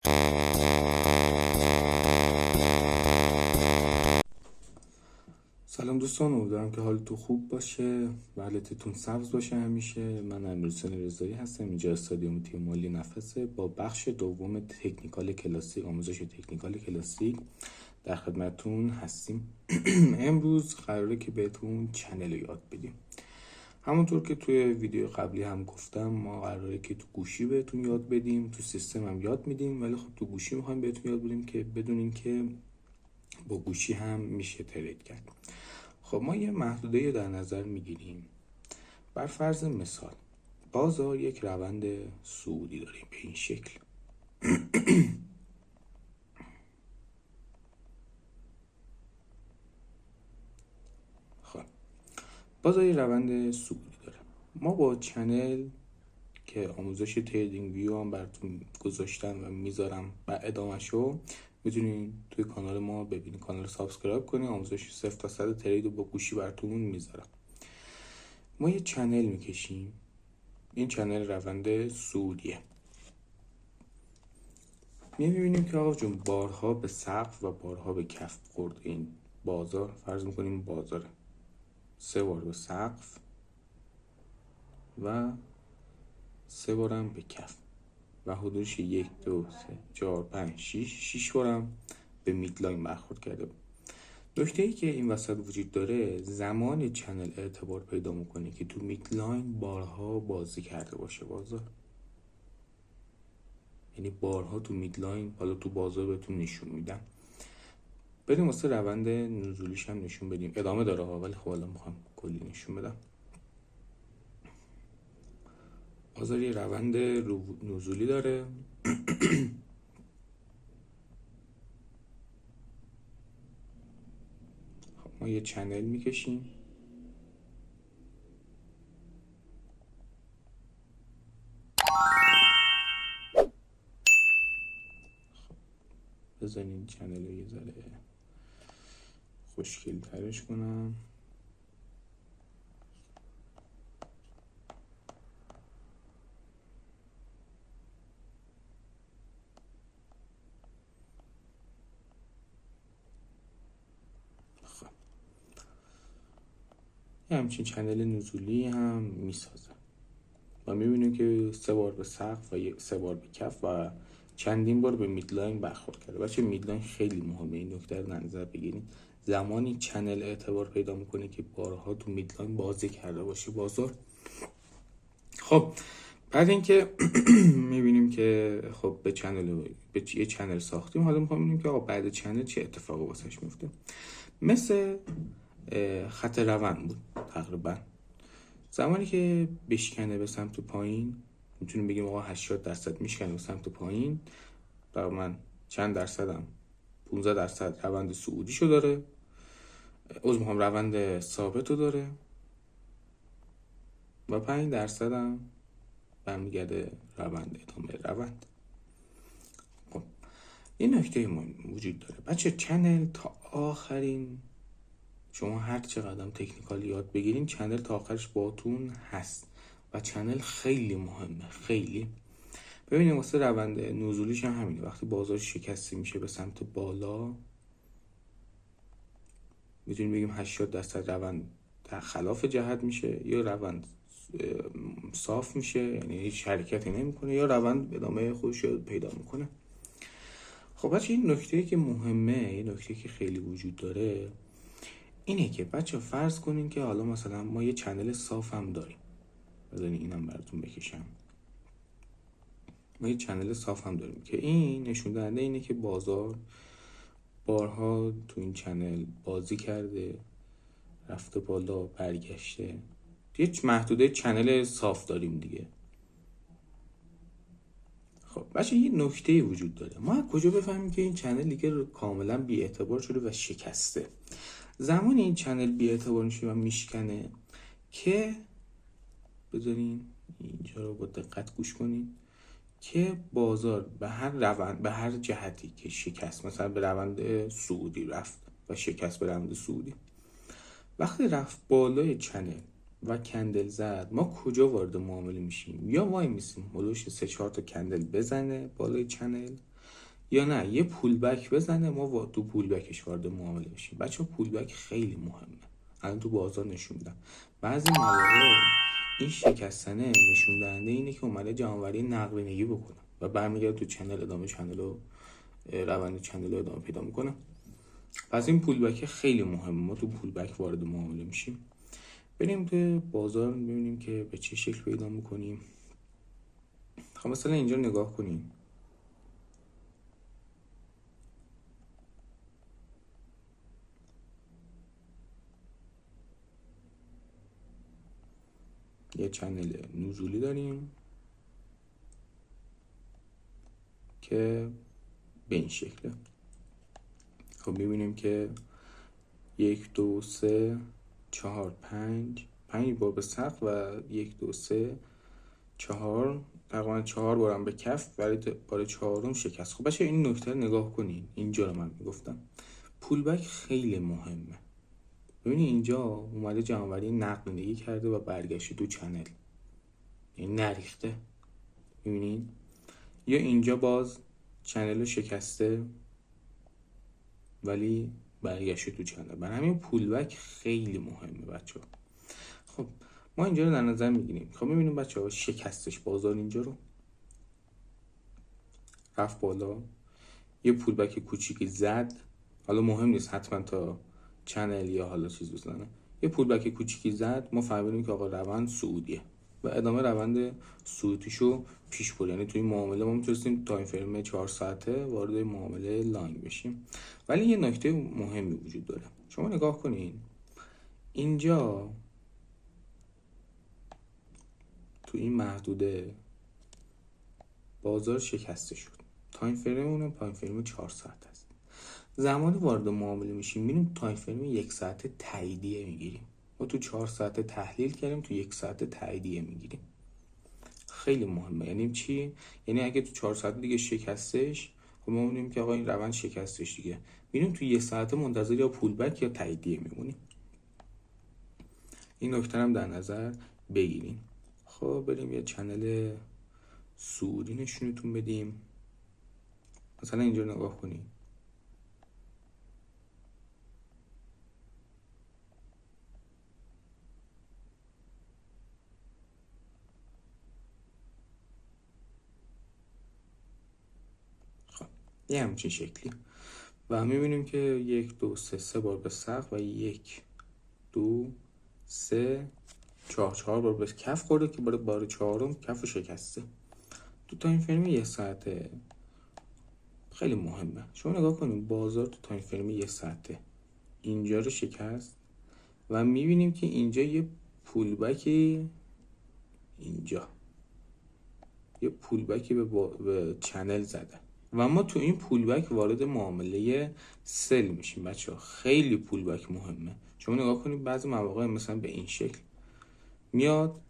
سلام دوستان، امیدوارم که حالتون خوب باشه و حالتون سبز باشه. همیشه من امیرحسین رضایی هستم، اینجا استادیوم تیم ملی نفسه با بخش دوم تکنیکال کلاسیک، آموزش تکنیکال کلاسیک در خدمتتون هستیم. امروز قراره که بهتون چنل رو یاد بدیم. همونطور که توی ویدیو قبلی هم گفتم، ما قراره که تو گوشی بهتون یاد بدیم، تو سیستم هم یاد میدیم، ولی خب تو گوشی میخوایم بهتون یاد بدیم که بدونین که با گوشی هم میشه ترید کرد. خب ما یه محدوده در نظر میگیریم. بر فرض مثال بازار یک روند صعودی داریم به این شکل. خب بازار یک روند صعودی داره. ما با چنل که آموزش تریدینگ ویو هم براتون گذاشتم و میذارم و ادامه‌شو میتونین توی کانال ما ببینید. کانال سابسکرایب کنید، آموزش 0 تا 100 ترید رو با گوشی براتون میذارم. ما یه چنل میکشیم، این چنل روند صعودیه. میبینیم که آقا جون بارها به سقف و بارها به کف خورد این بازار. فرض میکنیم بازاره 3 بار به سقف و 3 بارم به کف و حدودش 1 2 3 4 5 6 بارم به میدلاین برخورد کرده. نکته‌ای که این وسط وجود داره، زمان چنل اعتبار پیدا میکنه که تو میدلاین بارها بازی کرده باشه بازار. یعنی بارها تو میدلاین، حالا تو بازار بهتون نشون میدم. بریم واسه روند نزولیش هم نشون بدیم. ادامه داره ها، ولی خب حالا میخوام کلی نشون بدم. بازار یه روند نزولی داره. خب ما یه چنل میکشیم. بذارین چنل رو یه ذره خوشگل ترش کنم. خب یه همچین چنل نزولی هم میسازه و میبینیم که 3 بار به سقف و 3 بار به کف و چندین بار به میدلاین برخورد کرده. بچه میدلاین خیلی مهمه، این نکته رو در نظر بگیرید. زمانی چنل اعتبار پیدا میکنه که بارها تو میدلاین بازی کرده باشه بازار. خب بعد اینکه میبینیم که خب به یه چنل ساختیم، حالا میخوام ببینیم که آقا بعد چنل چه اتفاقی واسش میفته. مثل خط روند بود تقریبا. زمانی که بشکنه به سمت پایین، میتونیم بگیم آقا 80% میشکنه به سمت پایین. من چند درصدم 15% روند صعودیشو داره، روند ثابت رو داره و 5% هم برمیگرده ادامه روند. خب این نکته مهم وجود داره بچه. چنل تا آخرین، شما هر چقدر تکنیکال یاد بگیرین، چنل تا آخرش باتون هست و چنل خیلی مهمه. خیلی ببینید واسه روند نزولیش هم همینه. وقتی بازار شکسته میشه به سمت بالا، میتونیم بگیم 80% روند در خلاف جهت میشه، یا روند صاف میشه یعنی هیچ حرکتی نمیکنه، یا روند ادامه خودش رو پیدا میکنه. خب بچه این نکته که مهمه، این نکته که خیلی وجود داره اینه که بچه فرض کنین که حالا مثلا ما یه چنل صاف هم داریم. بذارین اینم براتون بکشم. ما یه چنل صاف هم داریم که این نشون دهنده اینه که بازار بارها تو این چنل بازی کرده، رفته بالا، برگشته. یه محدوده چنل صاف داریم دیگه. خب بچه یه نکته وجود داره. ما کجا بفهمیم که این چنل دیگه کاملا بی اعتبار شده و شکسته؟ زمان این چنل بی اعتبار میشه و میشکنه که، بذارین اینجا رو با دقت گوش کنین، که بازار به هر روند، به هر جهتی که شکست، مثلا به روند صعودی رفت و شکست به روند صعودی، وقتی رفت بالای چنل و کندل زد، ما کجا وارد معامله میشیم؟ یا وای میسیم هلوش 3-4 تا کندل بزنه بالای چنل یا نه یه پول بک بزنه ما تو پول بکش وارد معامله بشیم. بچه پول بک خیلی مهمه، الان تو بازار نشون میدم. بعضی مواقع این شکستنه نشون دهنده اینه که اومده جمع‌آوری نقدینگی بکنه و برمیگرده تو چنل، ادامه چنل و روند چنل رو ادامه پیدا میکنه. پس این پول بک خیلی مهمه، ما تو پول بک وارد معامله میشیم. بریم تو بازار ببینیم که به چه شکل پیدا میکنیم. خب مثلا اینجا نگاه کنیم، یه چنل نزولی داریم که به این شکله. خب میبینیم که 1 2 3 4 5 بار به سقف و 1 2 3 4 تقریبا 4 بارم به کف، برای بار چهارم شکست. خب بچه این نکته رو نگاه کنین، اینجا رو من میگفتم پول بک خیلی مهمه. ببینید اینجا اومده جمع‌آوری نقدینگی کرده و برگشته تو چنل، یعنی نریخته. میبینید یا اینجا باز چنل رو شکسته ولی برگشته تو چنل. برای همین پول بک خیلی مهمه بچه ها. خب ما اینجا رو در نظر میگیریم. خب میبینیم بچه ها شکستش بازار اینجا رو رفت بالا، یه پول بک کوچیکی زد، حالا مهم نیست حتما تا چنل یا حالا چیز بزنه، یه پول بک کوچیکی زد، ما فهمیدیم که آقا روند صعودیه و ادامه روند صعودیشو پیش برد. یعنی توی معامله ما میتونستیم تایم فریم 4 ساعته وارد معامله لانگ بشیم. ولی یه نکته مهمی وجود داره، شما نگاه کنین اینجا تو این محدوده بازار شکسته شد، تایم فریم اون تایم فریم 4 ساعت است. زمانی وارد معامله میشیم میریم تایم فریم 1 ساعت تاییدیه میگیریم. ما تو 4 ساعت تحلیل کردیم، تو 1 ساعت تاییدیه میگیریم. خیلی مهمه. یعنی چی؟ یعنی اگه تو 4 ساعت دیگه شکستش، خب ما میبینیم که آقا این روند شکستش دیگه، میریم تو 1 ساعت منتظر یا پول بک یا تاییدیه میمونیم. این نکته هم در نظر بگیریم. خب بریم یه چنل صعودی نشونتون بدیم. مثلا اینجا نگاه کنیم، خب یه همچین شکلی و میبینیم که 1 2 3 3 بار به سقف و 1 2 3 4 بار به کف خورده که برای بار چهارم کف شکسته. تو تایم فریم 1 ساعته خیلی مهمه. شما نگاه کنیم بازار تو تایم فریم 1 ساعته اینجا رو شکست و میبینیم که اینجا یه پول بکی، اینجا یه پول بکی به چنل زده و ما تو این پول بک وارد معامله سل میشیم. بچه ها خیلی پول بک مهمه. شما نگاه کنید بعضی مواقع مثلا به این شکل میاد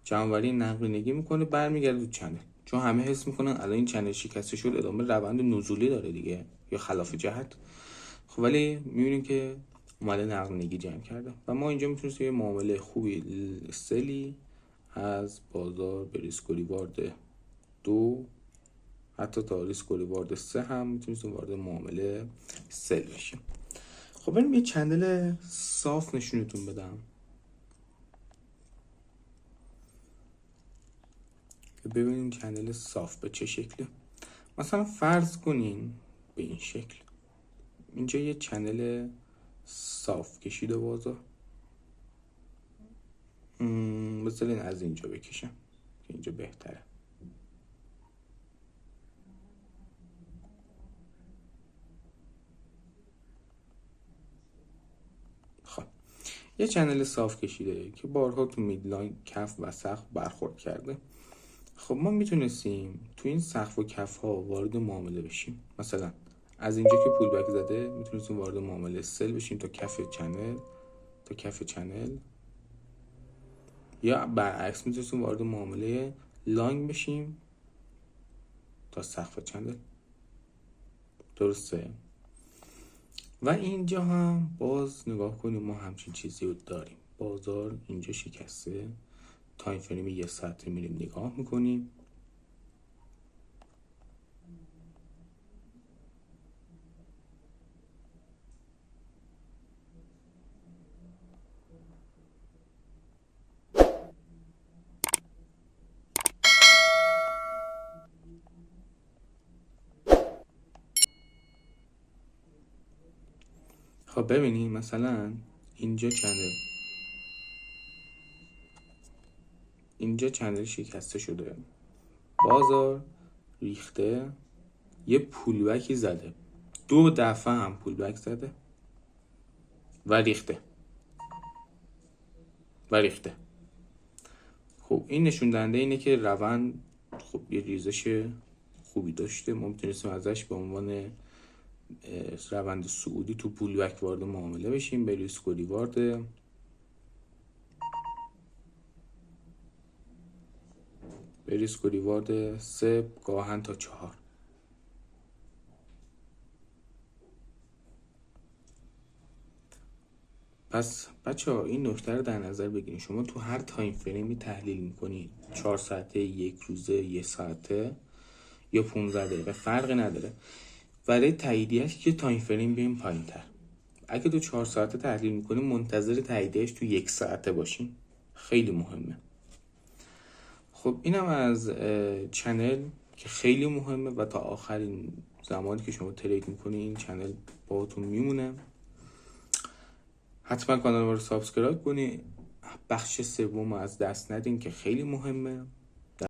جمع‌آوری نقدینگی میکنه برمیگرده تو چنل، چون همه حس میکنن الان این چنل شکسته شد، ادامه روند نزولی داره دیگه یا خلاف جهت. خب ولی میبینیم که اومده نقدینگی جمع کرده و ما اینجا میتونیم یه معامله خوبی سلی از بازار به ریسک و ریوارد 2 حتی تا ریسک و ریوارد 3 هم میتونیم وارد معامله سل بشیم. خب بریم یه چنل صاف نشونتون بدم که ببینیم چنل صاف به چه شکله. مثلا فرض کنین به این شکل اینجا یه چنل صاف کشیده بازار. بذارین از اینجا بکشم که اینجا بهتره. خب یه چنل صاف کشیده که بارها تو میدلاین کف و سقف برخورد کرده. خب ما میتونستیم تو این سقف و کف ها وارد معامله بشیم. مثلا از اینجا که پول بک زده میتونستیم وارد معامله سل بشیم تا کف چنل یا برعکس میتونستیم وارد معامله لانگ بشیم تا سقف چنل. درسته؟ و اینجا هم باز نگاه کنیم ما همچین چیزی رو داریم. بازار اینجا شکسته، تایم فریم 1 ساعته میریم نگاه میکنیم. خب ببینید مثلا اینجا چنل شکسته شده، بازار ریخته، یه پولبکی زده، 2 دفعه هم پولبک زده و ریخته. خب این نشون دهنده اینه که روند خب یه ریزش خوبی داشته، ما میتونستیم ازش به عنوان روند صعودی تو پولبک وارد معامله بشیم. به ریسک و ریوارد 3 گاهن تا 4. پس بچه ها این نکته رو در نظر بگیرید. شما تو هر تایم فریمی تحلیل میکنید، 4 ساعته، 1 روزه، 1 ساعته یا 15 دقیقه فرق نداره، برای تاییدیهش که تایم فریم بیایم پایین تر. اگه تو 4 ساعته تحلیل میکنیم منتظر تاییدیهش تو 1 ساعته باشین، خیلی مهمه. خب اینم از چنل که خیلی مهمه و تا آخرین زمانی که شما ترید میکنی این چنل باهاتون میمونه. حتما کانال ما رو سابسکرایب کنی، بخش سوم از دست ندین که خیلی مهمه.